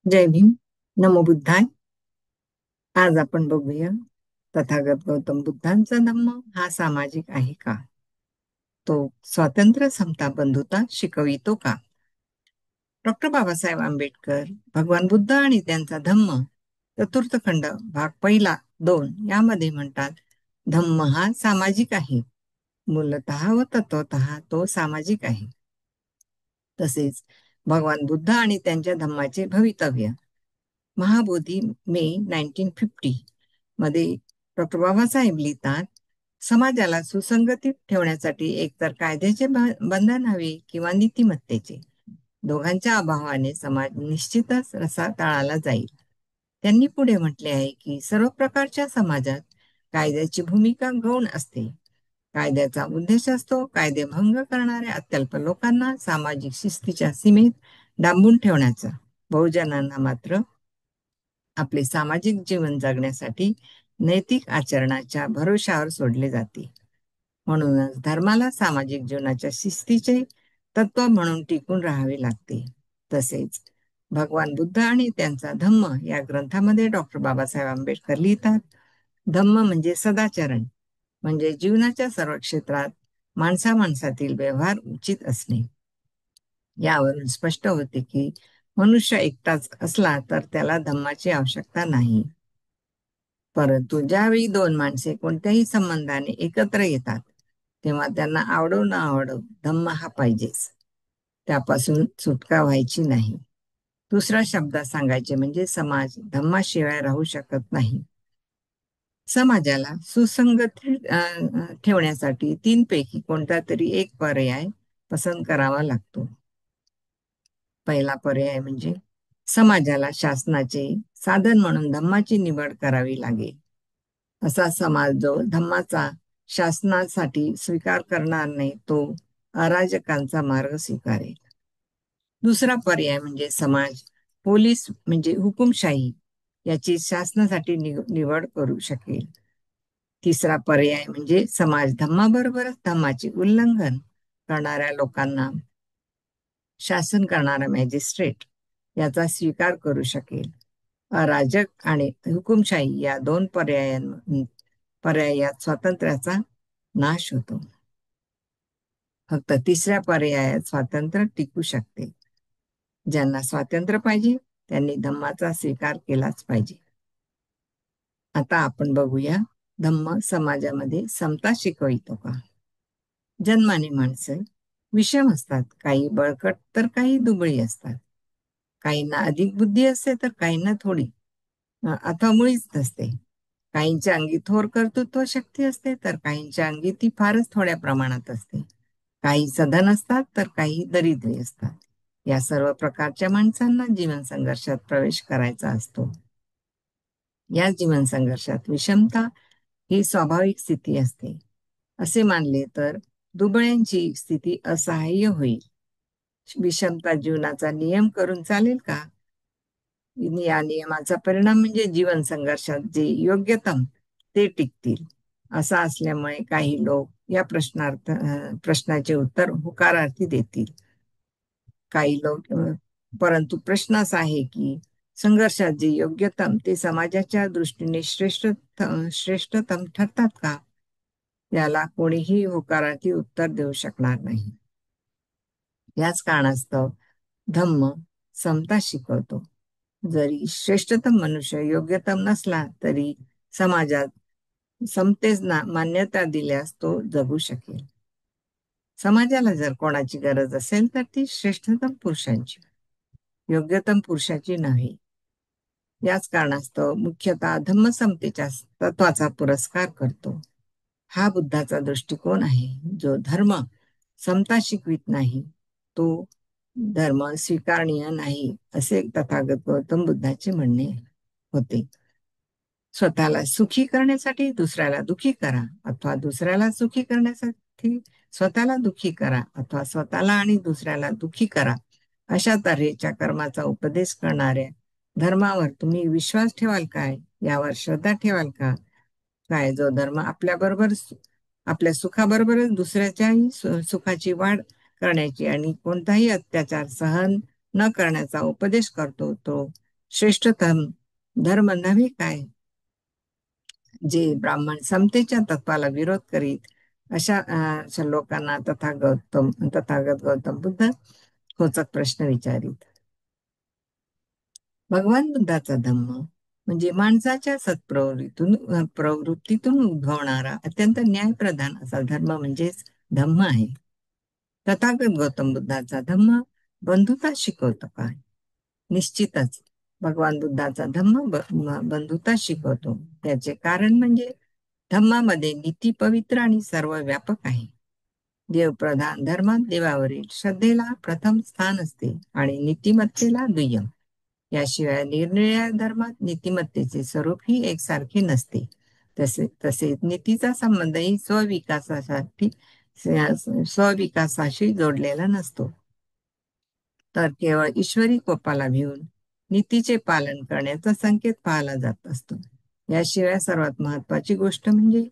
जय भीम. नमो बुद्धाय. आज आपण बघूया तथागत गौतम बुद्धांचा धम्म हा सामाजिक आहे का? तो स्वातंत्र्य, समता, बंधुता शिकवितो का? डॉक्टर बाबासाहेब आंबेडकर भगवान बुद्ध आणि त्यांचा धम्म चतुर्थ खंड भाग पहिला 2 यामध्ये म्हणतात, धम्म हा सामाजिक आहे. मूलतः व तत्वतः तो सामाजिक आहे. तसेच भगवान बुद्ध आणि त्यांच्या धम्माचे भवितव्य. महाबोधी मे 1950 मध्ये डॉक्टर बाबासाहेब लिहितात, समाजाला सुसंगतीत ठेवण्यासाठी एकतर कायद्याचे बंधन हवे किंवा नीतिमत्तेचे. दोघांच्या अभावाने समाज निश्चितच रसातळाला जाईल. त्यांनी पुढे म्हटले आहे की सर्व प्रकारच्या समाजात कायद्याची भूमिका गौण असते. कायद्याचा उद्देश असतो कायदेभंग करणाऱ्या अत्यल्प लोकांना सामाजिक शिस्तीच्या सीमेत डांबून ठेवण्याचा. बहुजनांना मात्र आपले सामाजिक जीवन जगण्यासाठी नैतिक आचरणाच्या भरोशावर सोडले जाते. म्हणूनच धर्माला सामाजिक जीवनाच्या शिस्तीचे तत्व म्हणून टिकून राहावे लागते. तसेच भगवान बुद्ध आणि त्यांचा धम्म या ग्रंथामध्ये डॉक्टर बाबासाहेब आंबेडकर लिहितात, धम्म म्हणजे सदाचरण, म्हणजे जीवनाच्या सर्व क्षेत्रात माणसा माणसातील व्यवहार उचित असणे. यावरून स्पष्ट होते की मनुष्य एकटाच असला तर त्याला धम्माची आवश्यकता नाही. परंतु ज्यावेळी दोन माणसे कोणत्याही संबंधाने एकत्र येतात तेव्हा त्यांना आवडो न आवडो धम्म हा पाहिजेच. त्यापासून सुटका व्हायची नाही. दुसऱ्या शब्दात सांगायचे म्हणजे समाज धम्माशिवाय राहू शकत नाही. समाजाला सुसंगत ठेवण्यासाठी तीनपैकी कोणता तरी एक पर्याय पसंत करावा लागतो. पहिला पर्याय म्हणजे समाजाला शासनाचे साधन म्हणून धम्माची निवड करावी लागेल. असा समाज जो धम्माचा शासनासाठी स्वीकार करणार नाही तो अराजकांचा मार्ग स्वीकारेल. दुसरा पर्याय म्हणजे समाज पोलीस म्हणजे हुकुमशाही याची शासनासाठी निवड करू शकेल. तिसरा पर्याय म्हणजे समाज धम्माबरोबरच धम्माचे उल्लंघन करणाऱ्या लोकांना शासन करणारा मॅजिस्ट्रेट याचा स्वीकार करू शकेल. अराजक आणि हुकुमशाही या दोन पर्यायात स्वातंत्र्याचा नाश होतो. फक्त तिसऱ्या पर्यायात स्वातंत्र्य टिकू शकते. ज्यांना स्वातंत्र्य पाहिजे त्यांनी धम्माचा स्वीकार केलाच पाहिजे. आता आपण बघूया, धम्म समाजामध्ये समता शिकवितो का? जन्माने माणसं विषम असतात. काही बळकट तर काही दुबळी असतात. काहींना अधिक बुद्धी असते तर काहींना थोडी अथवा मुळीच नसते. काहींच्या अंगी थोर कर्तृत्व शक्ती असते तर काहींच्या अंगी ती फारच थोड्या प्रमाणात असते. काही सधन असतात तर काही दरिद्री असतात. या सर्व प्रकारच्या माणसांना जीवन संघर्षात प्रवेश करायचा असतो. या जीवन संघर्षात विषमता ही स्वाभाविक स्थिती असते. असे मानले तर दुबळ्यांची स्थिती असहाय्य होईल. विषमता जीवनाचा नियम करून चालेल का? या नियमाचा परिणाम म्हणजे जीवन संघर्षात जे योग्यतम ते टिकतील. असा असल्यामुळे काही लोक या प्रश्नाचे उत्तर होकारार्थी देतील. काही लोक परंतु प्रश्न असा आहे की संघर्षात जे योग्यतम ते समाजाच्या दृष्टीने श्रेष्ठतम ठरतात का? याला कोणीही होकारार्थी उत्तर देऊ शकणार नाही. याच कारणास्तव धम्म समता शिकवतो. जरी श्रेष्ठतम मनुष्य योग्यतम नसला तरी समाजात समतेस मान्यता दिल्यास तो जगू शकेल. समाजाला जर कोणाची गरज असेल तर ती श्रेष्ठतम पुरुषांची, योग्यतम पुरुषाची नव्हे. याच कारणास्तव मुख्यतः धम्मसमतेच्या तत्वाचा पुरस्कार करतो. हा बुद्धाचा दृष्टिकोन आहे. जो धर्म समता शिकवित नाही तो धर्म स्वीकारणीय नाही असे तथागत गौतम बुद्धाचे म्हणणे होते. स्वतःला सुखी करण्यासाठी दुसऱ्याला दुखी करा अथवा दुसऱ्याला सुखी करण्यासाठी स्वतःला दुखी करा अथवा स्वतःला आणि दुसऱ्याला दुखी करा अशा तऱ्हेच्या कर्माचा उपदेश करणाऱ्या धर्मावर तुम्ही विश्वास ठेवाल काय? यावर श्रद्धा ठेवाल का? काय जो धर्म आपल्या सुखाबरोबरच दुसऱ्याच्याही सुखाची वाढ करण्याची आणि कोणताही अत्याचार सहन न करण्याचा उपदेश करतो तो श्रेष्ठतम धर्म नव्हे काय, जे ब्राह्मण समतेच्या तत्वाला विरोध करीत अशा लोकांना तथागत गौतम बुद्ध खोचक प्रश्न विचारित. भगवान बुद्धाचा धम्म म्हणजे माणसाच्या प्रवृत्तीतून उद्भवणारा अत्यंत न्यायप्रधान असा धर्म म्हणजेच धम्म आहे. तथागत गौतम बुद्धाचा धम्म बंधुता शिकवतो काय? निश्चितच भगवान बुद्धाचा धम्म बंधुता शिकवतो. त्याचे कारण म्हणजे धम्मामध्ये नीती पवित्र आणि सर्व व्यापक आहे. देवप्रधान धर्मात देवावरील श्रद्धेला प्रथम स्थान असते आणि नीतिमत्तेला दुय्यम. याशिवाय निरनिराळ्या धर्मात नीतिमत्तेचे स्वरूपही एकसारखे नसते. तसेच नीतीचा संबंधही स्वविकासाशी जोडलेला नसतो, तर केवळ ईश्वरी कोपाला भिवून नीतीचे पालन करण्याचा संकेत पाहला जात असतो. याशिवाय सर्वात महत्वाची गोष्ट म्हणजे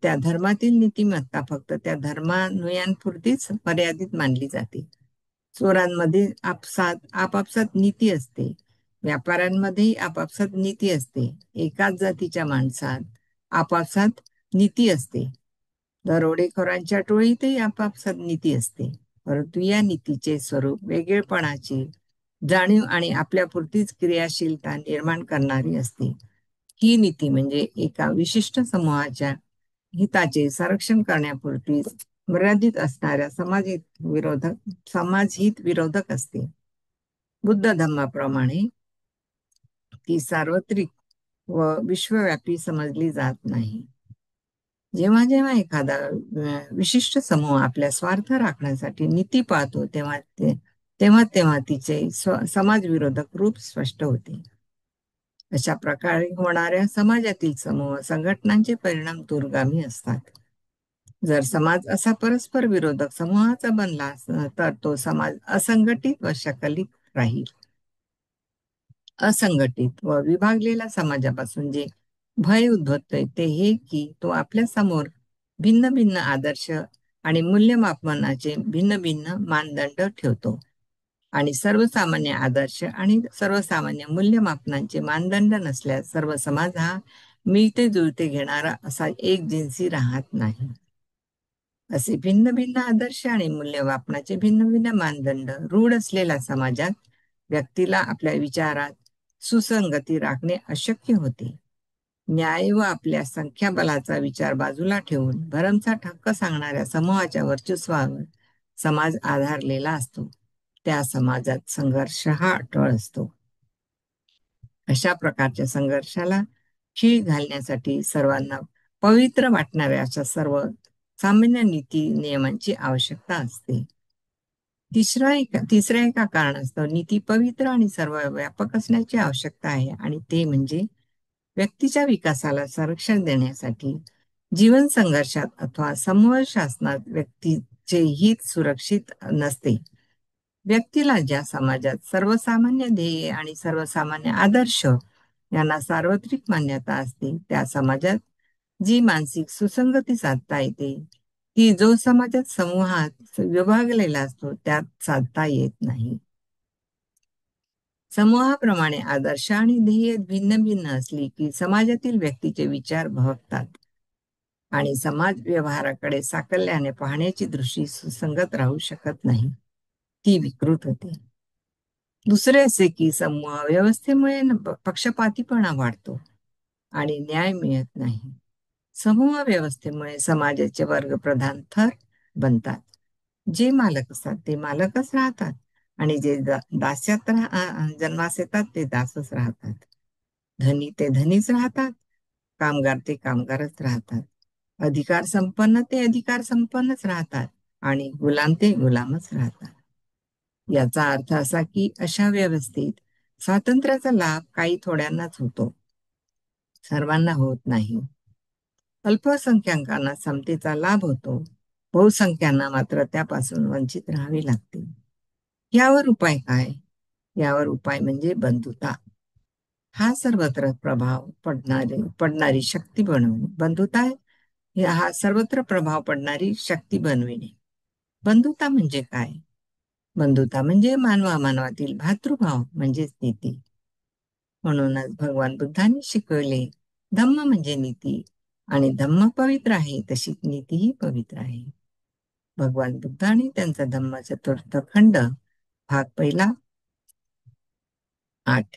त्या धर्मातील नीतिमत्ता फक्त त्या धर्मानुयांपुरतीच मर्यादित मानली जाते. चोरांमध्ये आपापसात नीती असते, व्यापाऱ्यांमध्येही आपापसात नीती असते, एकाच जातीच्या माणसात आपापसात नीती असते, दरोडेखोरांच्या टोळीतही आपापसात नीती असते. परंतु या नीतीचे स्वरूप वेगळेपणाची जाणीव आणि आपल्यापुरतीच क्रियाशीलता निर्माण करणारी असते. ही नीती म्हणजे एका विशिष्ट समूहाच्या हिताचे संरक्षण करण्यापुरतीच मर्यादित असणाऱ्या समाजहित विरोधक असते. बुद्ध धम्माप्रमाणे ती सार्वत्रिक व विश्वव्यापी समजली जात नाही. जेव्हा जेव्हा एखादा विशिष्ट समूह आपल्या स्वार्थ राखण्यासाठी नीती पाळतो तेव्हा तेव्हा तिचे समाजविरोधक रूप स्पष्ट होते. अशा प्रकारे होणाऱ्या समाजातील समूह संघटनांचे परिणाम दूरगामी असतात. जर समाज असा परस्पर विरोधक समूहाचा बनला तर तो समाज असंघटित व शकलित राहील. असंघटित व विभागलेल्या समाजापासून जे भय उद्भवते ते हे की तो आपल्या समोर भिन्न भिन्न आदर्श आणि मूल्यमापनाचे भिन्न भिन्न मानदंड ठेवतो आणि सर्वसामान्य आदर्श आणि सर्वसामान्य मूल्यमापनांचे मानदंड नसल्यास सर्व समाज हा मिळते जुळते घेणारा असा एक जिन्सी राहत नाही. असे भिन्न भिन्न आदर्श आणि मूल्यमापनाचे भिन्न भिन्न मानदंड रूढ असलेल्या समाजात व्यक्तीला आपल्या विचारात सुसंगती राखणे अशक्य होते. न्याय व आपल्या संख्याबलाचा विचार बाजूला ठेवून भरमसाठ हक्क सांगणाऱ्या समूहाच्या वर्चस्वावर समाज आधारलेला असतो. त्या समाजात संघर्ष हा अटळ असतो. अशा प्रकारच्या संघर्षाला खीळ घालण्यासाठी सर्वांना पवित्र वाटणाऱ्या अशा सर्व सामान्य नीती नियमांची आवश्यकता असते. तिसऱ्या एका कारणास्तव नीती पवित्र आणि सर्व व्यापक असण्याची आवश्यकता आहे आणि ते म्हणजे व्यक्तीच्या विकासाला संरक्षण देण्यासाठी जीवन संघर्षात अथवा समूह शासनात व्यक्तीचे हित सुरक्षित नसते. व्यक्तीला ज्या समाजात सर्वसामान्य ध्येय आणि सर्वसामान्य आदर्श यांना सार्वत्रिक मान्यता असते त्या समाजात जी मानसिक सुसंगती साधता येते ती जो समाजात समूहात विभागलेला असतो त्यात साधता येत नाही. समूहाप्रमाणे आदर्श आणि ध्येय भिन्न भिन्न असली की समाजातील व्यक्तीचे विचार बहकतात आणि समाज व्यवहाराकडे साकल्याने पाहण्याची दृष्टी सुसंगत राहू शकत नाही, ती विकृत होते. दुसरे असे की समूह व्यवस्थेमुळे पक्षपातीपणा वाढतो आणि न्याय मिळत नाही. समूह व्यवस्थेमुळे समाजाचे वर्गप्रधान थर बनतात. जे मालक असतात ते मालकच राहतात आणि जे दास्यात जन्मास येतात ते दासच राहतात. धनी ते धनीच राहतात, कामगार ते कामगारच राहतात, अधिकार संपन्न ते अधिकार संपन्नच राहतात आणि गुलाम ते गुलामच राहतात. याचा अर्थ असा की अशा व्यवस्थेत स्वातंत्र्याचा लाभ काही थोड्यांनाच होतो, सर्वांना होत नाही. अल्पसंख्याकांना समतेचा लाभ होतो, बहुसंख्यांना मात्र त्यापासून वंचित राहावे लागते. यावर उपाय काय? यावर उपाय म्हणजे बंधुता हा सर्वत्र प्रभाव पडणारी शक्ती बनवणे. बंधुता हा सर्वत्र प्रभाव पडणारी शक्ती बनविणे. बंधुता म्हणजे काय? बंधुता म्हणजे मानवातील भातृभाव म्हणजेच नीती. म्हणूनच भगवान बुद्धांनी शिकवले, धम्म म्हणजे नीती, आणि धम्म पवित्र आहे तशी नीतीही पवित्र आहे. भगवान बुद्धांनी त्यांचा धम्म चतुर्थ खंड भाग पहिला 8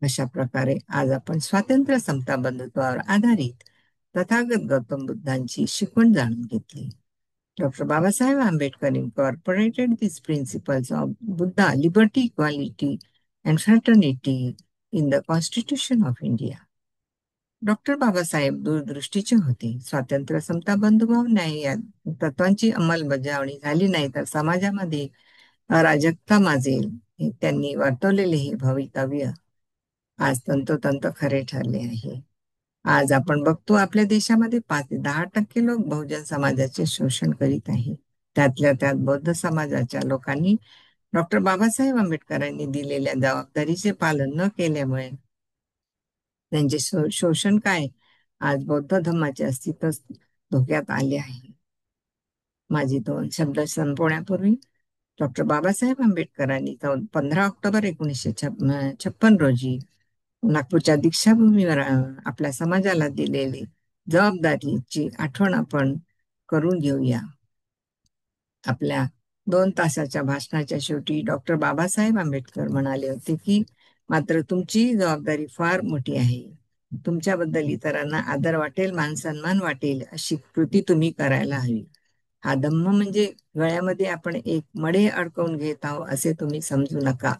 अशा प्रकारे आज आपण स्वातंत्र्य, समता, बंधुत्वावर आधारित तथागत गौतम बुद्धांची शिकवण जाणून घेतली. Doctor Babasaheb Ambedkar incorporated these principles of Buddha, liberty, equality, and fraternity in the Constitution of India. Doctor Babasaheb दूरदृष्टीचे होते. स्वातंत्र्य, समता, बंधुभाव, न्याय या तत्वांची अंमलबजावणी झाली नाही तर समाजामध्ये अराजकता माजेल, हे त्यांनी वर्तवलेले हे भवितव्य आज तंतोतंत खरे ठरले आहे. आज आपण बघतो आपल्या देशामध्ये 5 ते 10% लोक बहुजन समाजाचे शोषण करीत आहे. त्यातल्या त्यात बौद्ध समाजाच्या लोकांनी डॉक्टर बाबासाहेब आंबेडकरांनी दिलेल्या जबाबदारीचे पालन न केल्यामुळे त्यांचे शोषण काय, आज बौद्ध धर्माचे अस्तित्व धोक्यात आले आहे. माझे 2 शब्द संपवण्यापूर्वी डॉक्टर बाबासाहेब आंबेडकरांनी 15 ऑक्टोबर 1956 रोजी नागपूरच्या दीक्षाभूमीवर आपल्या समाजाला दिलेली जबाबदारीची आठवण आपण करून घेऊया. आपल्या 2 तासाच्या भाषणाच्या शेवटी डॉक्टर बाबासाहेब आंबेडकर म्हणाले होते की, मात्र तुमची जबाबदारी फार मोठी आहे. तुमच्याबद्दल इतरांना आदर वाटेल, मानसन्मान वाटेल अशी कृती तुम्ही करायला हवी. हा धम्म म्हणजे गळ्यामध्ये आपण एक मडे अडकवून घेत आहोत असे तुम्ही समजू नका.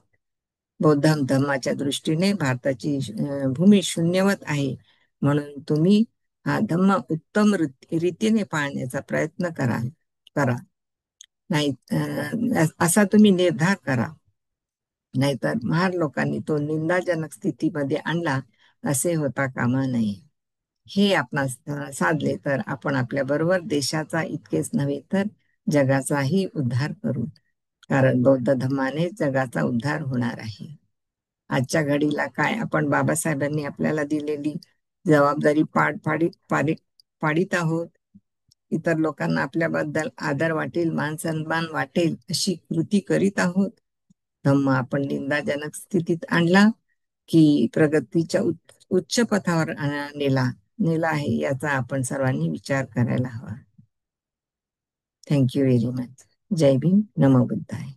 बौद्ध धर्माच्या दृष्टीने भारताची भूमी शून्यवत आहे, म्हणून तुम्ही हा धम्म उत्तम रीतीने पाळण्याचा प्रयत्न करा नाही, असा तुम्ही निर्धार करा. नाहीतर महार लोकांनी तो निंदाजनक स्थितीमध्ये आणला असे होता कामा नये. हे आपण साधले तर आपण आपल्या बरोबर देशाचा इतकेच नव्हे तर जगाचाही उद्धार करू, कारण बौद्ध धर्माने जगाचा उद्धार होणार आहे. आजच्या घडीला काय आपण बाबासाहेबांनी आपल्याला दिलेली जबाबदारी पाडित आहोत? इतर लोकांना आपल्याबद्दल आदर वाटेल, मानसन्मान वाटेल अशी कृती करीत आहोत? धम्म आपण निंदाजनक स्थितीत आणला की प्रगतीच्या उच्च पथावर नेला आहे, याचा आपण सर्वांनी विचार करायला हवा. Thank you very much. Jai Bhim. नमो बुद्धाय.